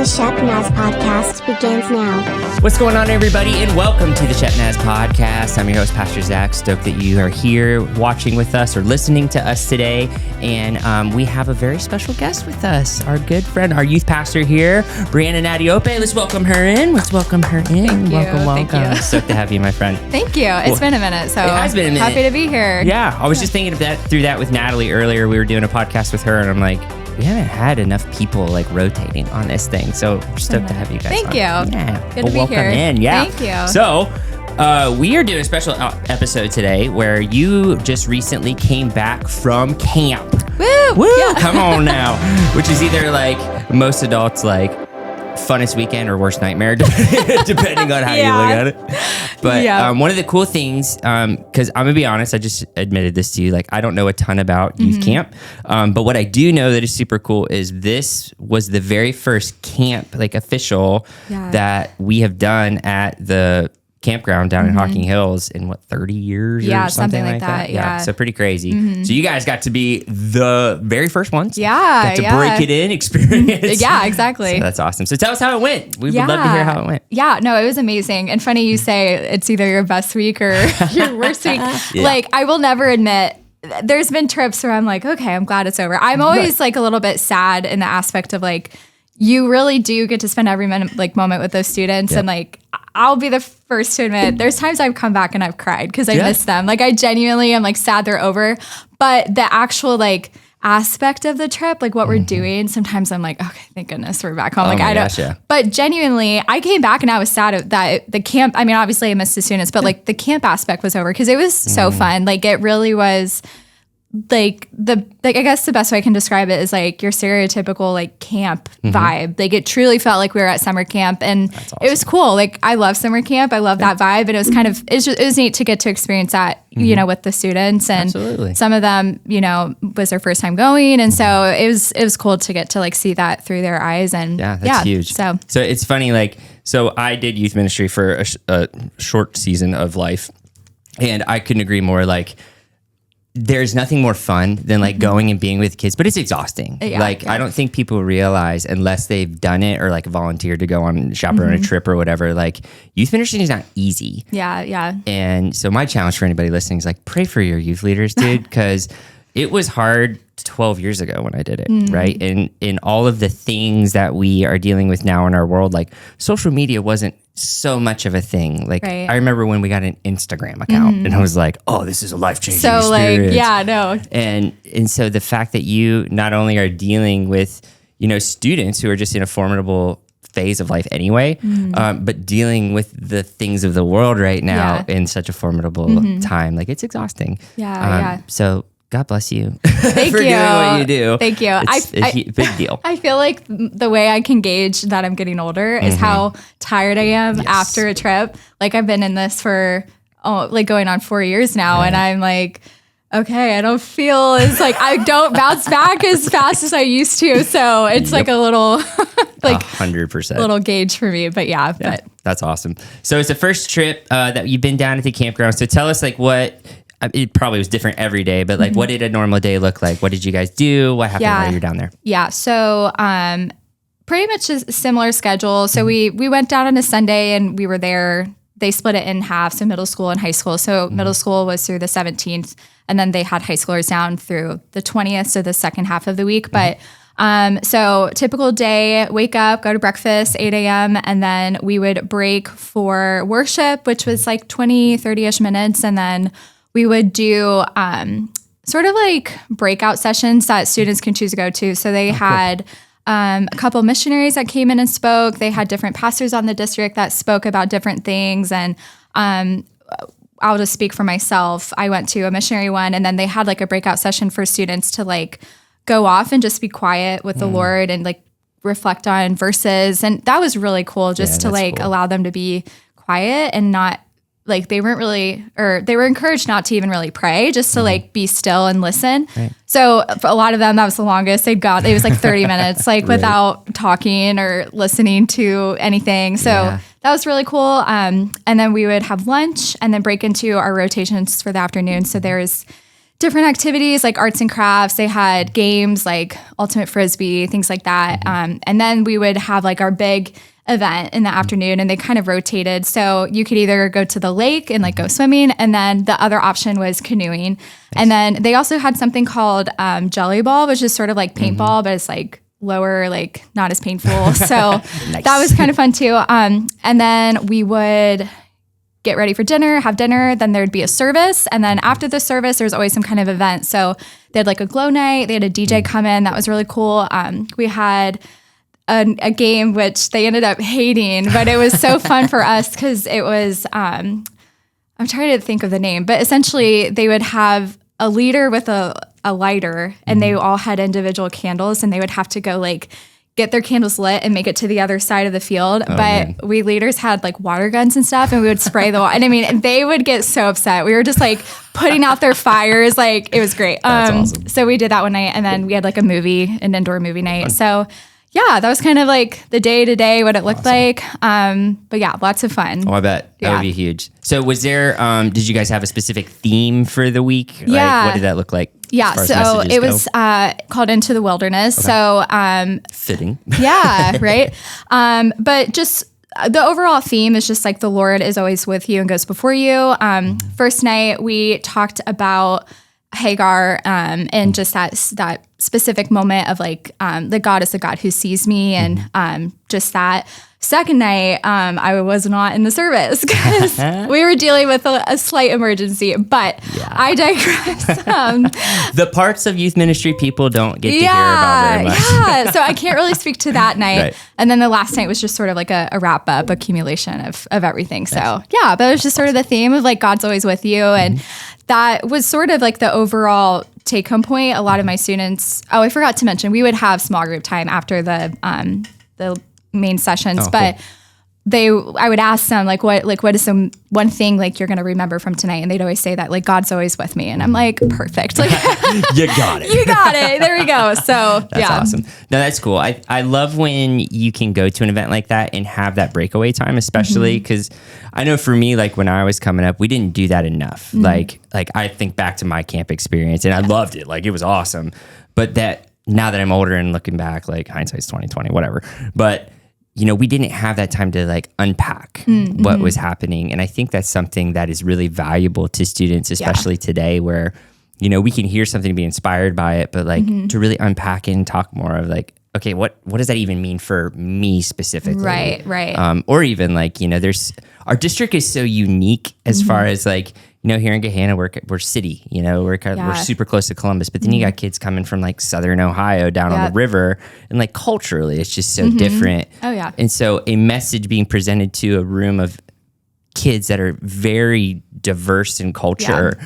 The Shepnaz Podcast begins now. What's going on, everybody, and welcome to the Shepnaz Podcast. I'm your host, Pastor Zack. Stoked that you are here watching with us or listening to us today. And we have a very special guest with us, our good friend, our youth pastor here, Bryanna Nadiope. Let's welcome her in. Welcome. Thank you. Stoked to have you, my friend. Thank you. It's been a minute, so it has been a minute. Happy to be here. Yeah, I was just thinking through that with Natalie earlier. We were doing a podcast with her, and I'm like, we haven't had enough people like rotating on this thing, so we're stoked to have you guys. Thank you. Yeah, good to be welcome here. In. Yeah, thank you. So, we are doing a special episode today where you just recently came back from camp. Woo! Yeah. Come on now, which is either like most adults like funnest weekend or worst nightmare, depending on how you look at it. But one of the cool things, because I'm gonna be honest, I just admitted this to you, like I don't know a ton about youth camp, but what I do know that is super cool is this was the very first camp, like official, that we have done at the campground down in Hocking Hills in 30 years or something like that. Yeah, so pretty crazy. So you guys got to be the very first ones. Got to break it in, experience. Yeah, exactly. So that's awesome. So tell us how it went. We would love to hear how it went. Yeah, no, it was amazing. And funny you say it's either your best week or your worst week. Like I will never admit, there's been trips where I'm like, okay, I'm glad it's over. I'm always like a little bit sad in the aspect of like, you really do get to spend every moment with those students. And like, I'll be the first to admit, there's times I've come back and I've cried because I miss them. Like I genuinely am like sad they're over, but the actual like aspect of the trip, like what we're doing, sometimes I'm like, okay, thank goodness we're back home. But genuinely I came back and I was sad that the camp, I mean, obviously I missed the students, but like the camp aspect was over because it was so fun. Like it really was like I guess the best way I can describe it is like your stereotypical like camp vibe. Like it truly felt like we were at summer camp, and it was cool. Like I love summer camp. I love that vibe, and it was kind of it was neat to get to experience that you know with the students, and some of them was their first time going, and so it was cool to get to like see that through their eyes, and that's huge. So it's funny, like so I did youth ministry for a short season of life, and I couldn't agree more. Like, there's nothing more fun than like going and being with kids, but it's exhausting. I don't think people realize unless they've done it or like volunteered to go on chaperone a trip or whatever, like youth ministry is not easy. Yeah. And so my challenge for anybody listening is like, pray for your youth leaders, dude, because it was hard 12 years ago when I did it, right? And in all of the things that we are dealing with now in our world, like social media wasn't so much of a thing. Like I remember when we got an Instagram account and I was like, oh, this is a life-changing experience. And so the fact that you not only are dealing with, students who are just in a formidable phase of life anyway, but dealing with the things of the world right now in such a formidable time, like it's exhausting. So God bless you. Thank for you. doing what you do. Thank you. It's a big deal. I feel like the way I can gauge that I'm getting older is how tired I am after a trip. Like I've been in this for like going on 4 years now, and I'm like, okay, I don't feel as like I don't bounce back as fast as I used to. So it's like a little like 100% little gauge for me. But but that's awesome. So it's the first trip that you've been down at the campground. So tell us like what. It probably was different every day, but like, what did a normal day look like? What did you guys do? What happened while you were down there? Yeah. So, pretty much a similar schedule. So we went down on a Sunday and we were there. They split it in half. So middle school and high school. So middle school was through the 17th, and then they had high schoolers down through the 20th. So the second half of the week. But, so typical day, wake up, go to breakfast, 8 a.m. And then we would break for worship, which was like 30-ish minutes. And then we would do sort of like breakout sessions that students can choose to go to. So they had a couple missionaries that came in and spoke. They had different pastors on the district that spoke about different things. And I'll just speak for myself. I went to a missionary one, and then they had like a breakout session for students to like go off and just be quiet with the Lord and like reflect on verses. And that was really cool just to like allow them to be quiet and not like they weren't really, or they were encouraged not to even really pray, just to like be still and listen. Right. So for a lot of them, that was the longest they'd got. It was like 30 minutes, like without talking or listening to anything. So that was really cool. And then we would have lunch and then break into our rotations for the afternoon. So there's different activities like arts and crafts. They had games like ultimate frisbee, things like that. And then we would have like our big event in the afternoon, and they kind of rotated. So you could either go to the lake and like go swimming, and then the other option was canoeing. And then they also had something called jelly ball, which is sort of like paintball, but it's like lower, like not as painful. So that was kind of fun too. And then we would get ready for dinner, have dinner, then there'd be a service. And then after the service, there's always some kind of event. So they had like a glow night, they had a DJ come in. That was really cool. We had a game which they ended up hating, but it was so fun for us because it was, I'm trying to think of the name, but essentially they would have a leader with a lighter, and they all had individual candles, and they would have to go like get their candles lit and make it to the other side of the field. We leaders had like water guns and stuff, and we would spray the water. And I mean, they would get so upset. We were just like putting out their fires. Like it was great. That's awesome. So we did that one night, and then we had like an indoor movie night. So yeah, that was kind of like the day to day, what it looked like. But yeah, lots of fun. Oh, I bet that would be huge. So was there, did you guys have a specific theme for the week? Yeah. Like, what did that look like? Yeah, so it was called Into the Wilderness. Okay. So fitting. Yeah, right. But just the overall theme is just like the Lord is always with you and goes before you. First night we talked about Hagar and just that specific moment of like that God is the God who sees me, and just that. Second night, I was not in the service because we were dealing with a slight emergency, but I digress. The parts of youth ministry people don't get to hear about very much. Yeah, so I can't really speak to that night. Right. And then the last night was just sort of like a wrap up, accumulation of everything. So yeah, but it was just sort of the theme of like God's always with you. And that was sort of like the overall take home point. A lot of my students, I forgot to mention, we would have small group time after the main sessions, but I would ask them what is some one thing like you're going to remember from tonight, and they'd always say that like God's always with me, and I'm like, perfect, like you got it, there we go. So that's awesome. No, that's cool. I love when you can go to an event like that and have that breakaway time, especially because I know for me, like when I was coming up, we didn't do that enough. Like I think back to my camp experience, and I loved it, like it was awesome, but that now that I'm older and looking back, like hindsight's 20/20, whatever, but you know, we didn't have that time to like unpack what was happening. And I think that's something that is really valuable to students, especially today, where, you know, we can hear something and be inspired by it, but like to really unpack it and talk more of like, okay, what does that even mean for me specifically? Right. Or even like, you know, our district is so unique as far as like, you know, here in Gahanna, we're city, you know, we're super close to Columbus, but then you got kids coming from like Southern Ohio down on the river, and like culturally it's just so different. Oh yeah. And so a message being presented to a room of kids that are very diverse in culture,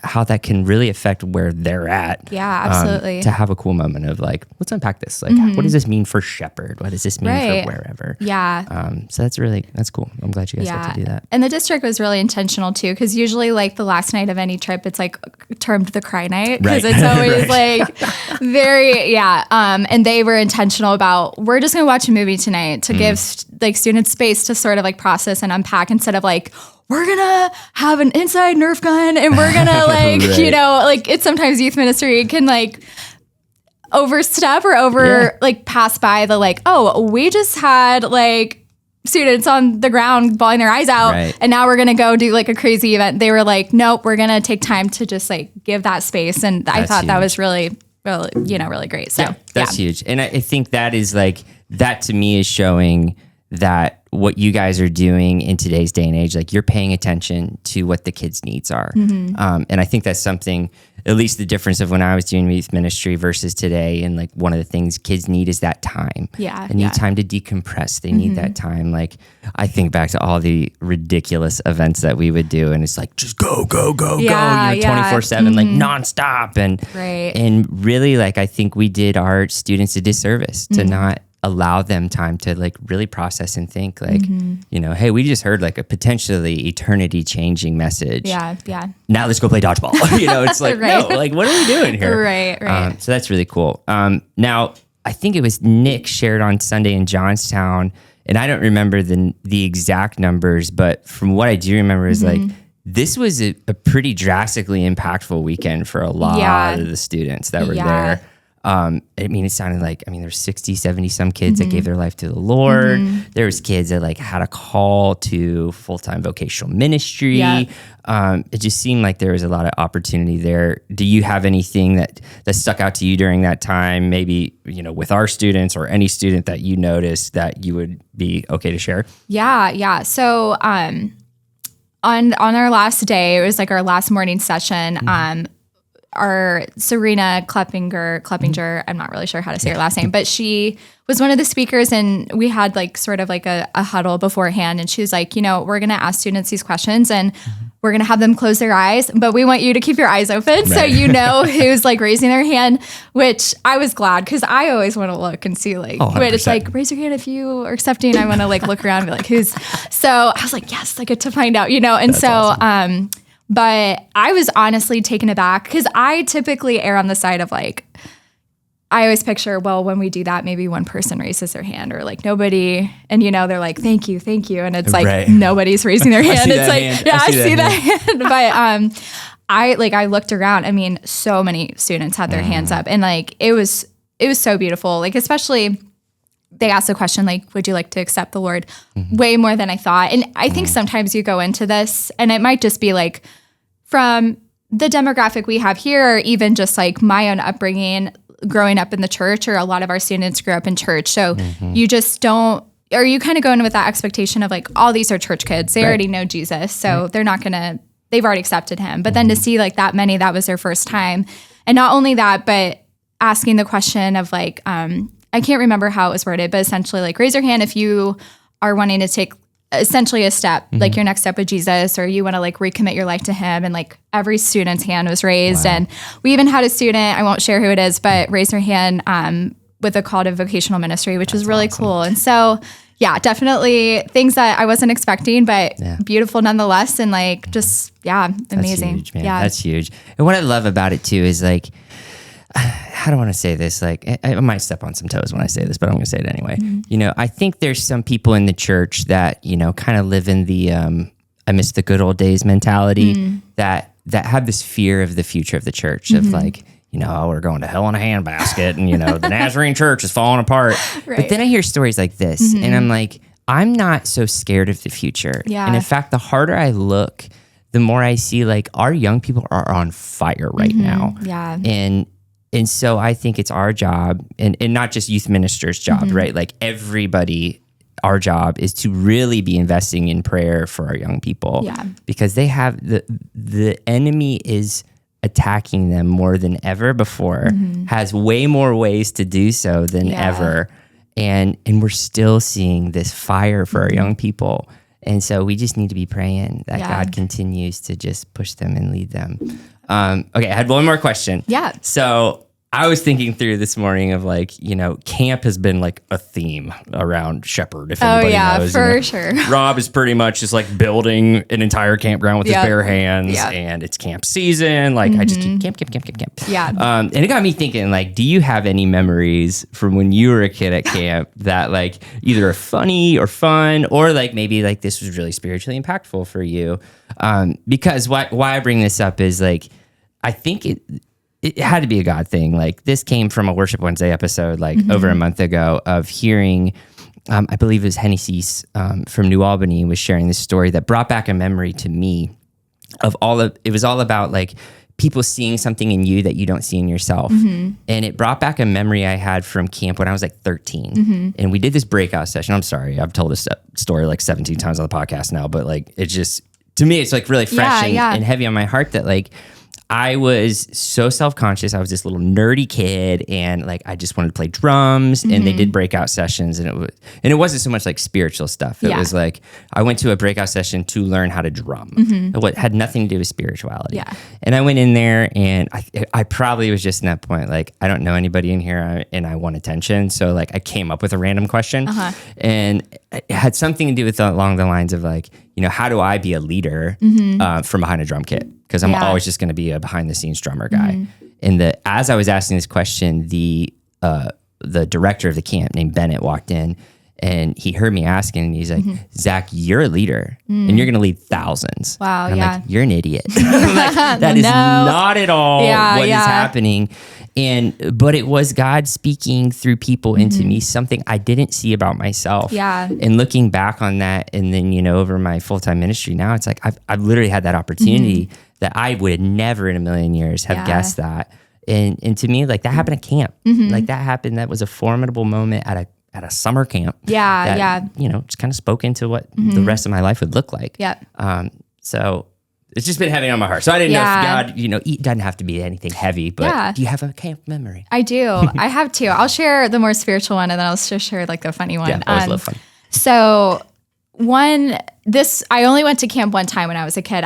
how that can really affect where they're at. Yeah, absolutely. To have a cool moment of like, let's unpack this. Like, what does this mean for Shepherd? What does this mean for wherever? Yeah. So that's cool. I'm glad you guys got to do that. And the district was really intentional too, because usually like the last night of any trip, it's like termed the cry night, because it's always like very, and they were intentional about, we're just going to watch a movie tonight to give like students space to sort of like process and unpack, instead of like, we're gonna have an inside Nerf gun and we're gonna like, you know, like it's sometimes youth ministry can like overstep or like pass by the like, oh, we just had like students on the ground bawling their eyes out and now we're gonna go do like a crazy event. They were like, nope, we're gonna take time to just like give that space. And I thought that was really, you know, really great. So that's huge. And I think that is like, that to me is showing that what you guys are doing in today's day and age, like you're paying attention to what the kids' needs are. And I think that's something, at least the difference of when I was doing youth ministry versus today. And like one of the things kids need is that time. They need time to decompress. They need that time. Like I think back to all the ridiculous events that we would do, and it's like, just go, you know, 24/7, like nonstop. And really, like, I think we did our students a disservice to not allow them time to like really process and think like, you know, hey, we just heard like a potentially eternity changing message. Now let's go play dodgeball. You know, it's like, no, like what are we doing here? So that's really cool. Now I think it was Nick shared on Sunday in Johnstown, and I don't remember the exact numbers, but from what I do remember is like this was a pretty drastically impactful weekend for a lot of the students that were there. I mean, it sounded like, there's 60, 70 some kids that gave their life to the Lord. There was kids that like had a call to full-time vocational ministry. It just seemed like there was a lot of opportunity there. Do you have anything that stuck out to you during that time? Maybe, with our students or any student that you noticed that you would be okay to share? Yeah. So, on our last day, it was like our last morning session. Our Serena Kleppinger, I'm not really sure how to say her last name, but she was one of the speakers, and we had like sort of like a huddle beforehand, and she was like, we're going to ask students these questions, and we're going to have them close their eyes, but we want you to keep your eyes open so who's like raising their hand, which I was glad, because I always want to look and see like, but it's like, raise your hand if you are accepting. I want to like look around and be like, who's, so I was like, yes, I get to find out, and that's so, awesome. But I was honestly taken aback, because I typically err on the side of like, I always picture, well, when we do that, maybe one person raises their hand or like nobody, and they're like, thank you. And it's like, nobody's raising their hand. It's like, I see that hand. But I looked around. So many students had their hands up, and like, it was so beautiful. Like, especially they asked the question, like, would you like to accept the Lord? Way more than I thought. And I think sometimes you go into this, and it might just be like, from the demographic we have here, or even just like my own upbringing, growing up in the church, or a lot of our students grew up in church. So you just don't, or you kind of go in with that expectation of like, all these are church kids. They already know Jesus. So they're not going to, they've already accepted him. But then to see like that many, that was their first time. And not only that, but asking the question of like, I can't remember how it was worded, but essentially like, raise your hand if you are wanting to take essentially a step, like your next step with Jesus, or you want to like recommit your life to him. And like every student's hand was raised. And we even had a student, I won't share who it is, but raised her hand with a call to vocational ministry, which was really cool. And so, yeah, definitely things that I wasn't expecting, but beautiful nonetheless. And like, just, amazing. That's huge, man. That's huge. And what I love about it too is like, how do I want to say this? Like, I might step on some toes when I say this, but I'm going to say it anyway. I think there's some people in the church that, kind of live in the, I miss the good old days mentality that have this fear of the future of the church of like, we're going to hell in a handbasket and, the Nazarene church is falling apart. But then I hear stories like this and I'm like, I'm not so scared of the future. And in fact, the harder I look, the more I see like our young people are on fire right now. And so I think it's our job, and not just youth ministers' job, right? Like everybody, our job is to really be investing in prayer for our young people, because they have the enemy is attacking them more than ever before, has way more ways to do so than ever, and we're still seeing this fire for our young people. And so we just need to be praying that God continues to just push them and lead them. Okay, I had one more question. Yeah. So I was thinking through this morning of like, camp has been like a theme around Shepherd, if anybody knows. For sure. Rob is pretty much just like building an entire campground with his bare hands, and it's camp season. Like I just keep camp. Yeah. And it got me thinking, like, do you have any memories from when you were a kid at camp that like either are funny or fun, or like maybe like this was really spiritually impactful for you? Because why I bring this up is like, I think it had to be a God thing. Like this came from a Worship Wednesday episode, like over a month ago, of hearing, I believe it was Hennessy from New Albany was sharing this story that brought back a memory to me of it was all about like people seeing something in you that you don't see in yourself. And it brought back a memory I had from camp when I was like 13. And we did this breakout session. I'm sorry, I've told this story like 17 times on the podcast now, but like, it just, to me, it's like really fresh and heavy on my heart that like, I was so self-conscious. I was this little nerdy kid, and like I just wanted to play drums. And they did breakout sessions, and it wasn't so much like spiritual stuff. It was like I went to a breakout session to learn how to drum. What had nothing to do with spirituality. And I went in there, and I probably was just in that point like I don't know anybody in here, and I want attention. So like I came up with a random question, and it had something to do with along the lines of like, how do I be a leader from behind a drum kit? Because I'm always just going to be a behind the scenes drummer guy. And as I was asking this question, the director of the camp named Bennett walked in, And he heard me asking, and he's like, Zack, you're a leader and you're going to lead thousands. Wow. And I'm Yeah. like, you're an idiot. Like, that is not at all what is happening. But it was God speaking through people into me, something I didn't see about myself. Yeah. And looking back on that, and then, you know, over my full-time ministry now, it's like, I've literally had that opportunity that I would never in a million years have guessed that. And to me, like, that happened at camp. Like, that was a formidable moment at a summer camp. That, you know, just kind of spoke into what the rest of my life would look like. So it's just been heavy on my heart. So I didn't know if God, you know, it doesn't have to be anything heavy, but do you have a camp memory? I do. I have two. I'll share the more spiritual one, and then I'll just share like the funny one. Yeah, I always love fun. So I only went to camp one time when I was a kid.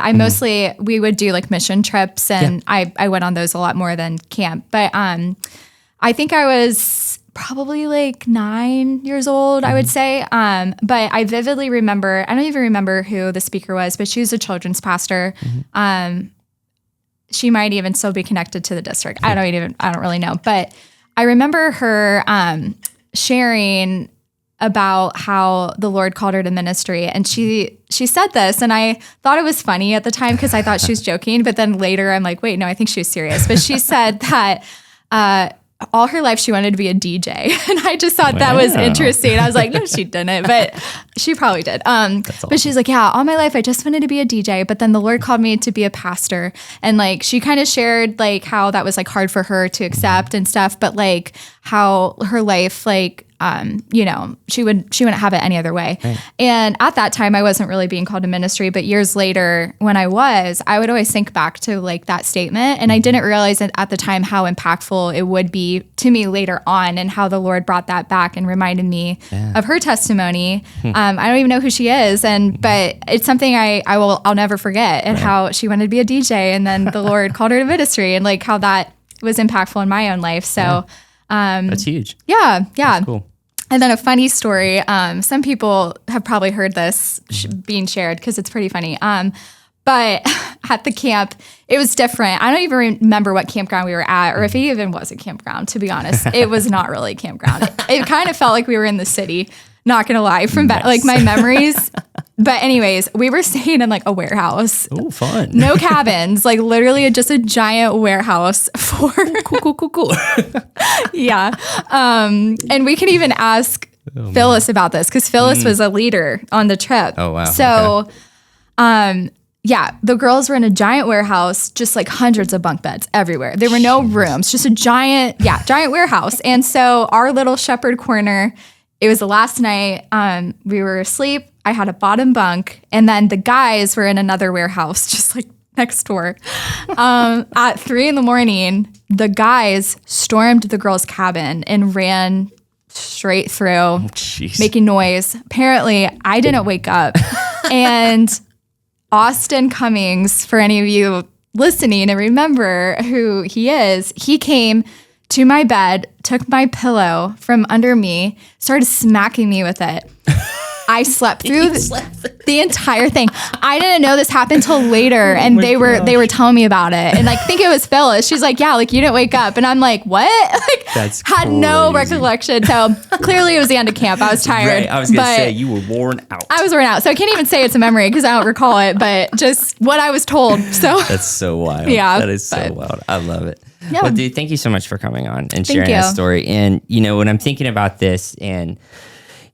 We would do like mission trips, and I went on those a lot more than camp. But I think I was probably like 9 years old, I would say. But I vividly remember, I don't even remember who the speaker was, but she was a children's pastor. She might even still be connected to the district. I don't really know. But I remember her sharing about how the Lord called her to ministry. And she said this, and I thought it was funny at the time because I thought she was joking. But then later I'm like, wait, no, I think she was serious. But she said that all her life she wanted to be a DJ. And I just thought that was interesting. I was like, no, she didn't, but she probably did. Awesome. But she's like, yeah, all my life I just wanted to be a DJ, but then the Lord called me to be a pastor. And like, she kind of shared like how that was like hard for her to accept and stuff, but like how her life, like, you know, she wouldn't have it any other way. Right. And at that time I wasn't really being called to ministry, but years later when I would always think back to like that statement. And I didn't realize at the time how impactful it would be to me later on, and how the Lord brought that back and reminded me of her testimony. I don't even know who she is. But it's something I'll never forget, and how she wanted to be a DJ, and then the Lord called her to ministry, and like how that was impactful in my own life. So, that's huge. Yeah. That's cool. And then a funny story. Some people have probably heard this being shared because it's pretty funny. But at the camp, it was different. I don't even remember what campground we were at, or if it even was a campground, to be honest. It was not really a campground. It kind of felt like we were in the city, not going to lie, from like my memories. But anyways, we were staying in like a warehouse. Oh, fun. No cabins, like literally just a giant warehouse for... Cool. Yeah. And we can even ask Phyllis about this, because Phyllis was a leader on the trip. Oh, wow. So, yeah, the girls were in a giant warehouse, just like hundreds of bunk beds everywhere. There were no rooms, just a giant warehouse. And so our little shepherd corner, it was the last night. We were asleep. I had a bottom bunk, and then the guys were in another warehouse, just like next door. At 3 a.m, the guys stormed the girls' cabin and ran straight through, making noise. Apparently, I didn't wake up. And Austin Cummings, for any of you listening and remember who he is, he came to my bed, took my pillow from under me, started smacking me with it. I slept through the entire thing. I didn't know this happened till later, and they were telling me about it. And like, I think it was Phyllis. She's like, yeah, like you didn't wake up, and I'm like, what? Like, that's had crazy. no recollection. So clearly, it was the end of camp. I was tired. Right. I was gonna say you were worn out. I was worn out, so I can't even say it's a memory because I don't recall it, but just what I was told. So that's so wild. Yeah, that is so wild. I love it. Yeah. Well, dude, thank you so much for coming on and sharing that story. And you know, when I'm thinking about this, and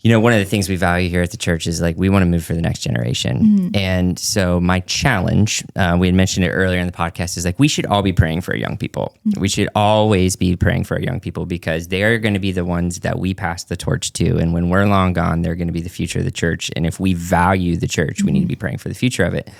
you know, one of the things we value here at the church is like we want to move for the next generation. Mm-hmm. And so my challenge, we had mentioned it earlier in the podcast, is like we should all be praying for our young people. Mm-hmm. We should always be praying for our young people, because they are going to be the ones that we pass the torch to. And when we're long gone, they're going to be the future of the church. And if we value the church, we need to be praying for the future of it.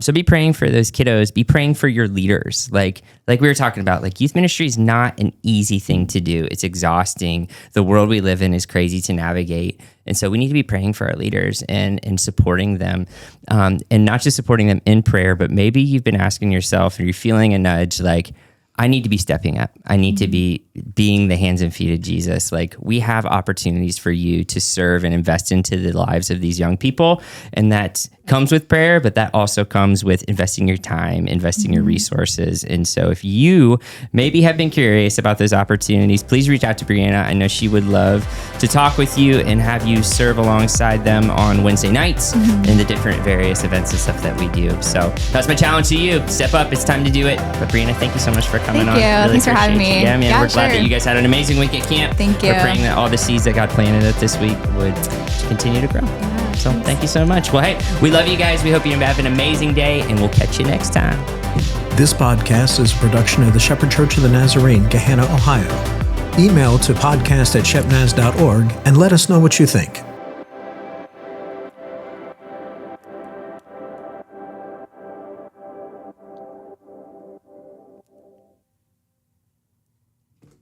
So be praying for those kiddos, be praying for your leaders. Like we were talking about, like youth ministry is not an easy thing to do. It's exhausting. The world we live in is crazy to navigate. And so we need to be praying for our leaders and supporting them, and not just supporting them in prayer, but maybe you've been asking yourself, or you're feeling a nudge, like, I need to be stepping up. I need to be being the hands and feet of Jesus. Like we have opportunities for you to serve and invest into the lives of these young people. And that comes with prayer, but that also comes with investing your time, investing your resources. And so if you maybe have been curious about those opportunities, please reach out to Bryanna. I know she would love to talk with you and have you serve alongside them on Wednesday nights in the different various events and stuff that we do. So that's my challenge to you. Step up. It's time to do it. But Bryanna, thank you so much for coming on. Thank you. Thanks for having me. Yeah, man. We're glad that you guys had an amazing week at camp. Thank you. We're praying that all the seeds that God planted at this week would continue to grow. So thank you so much. Well, hey, we love you guys. We hope you have an amazing day, and we'll catch you next time. This podcast is a production of the Shepherd Church of the Nazarene, Gahanna, Ohio. Email to podcast@shepnaz.org and let us know what you think.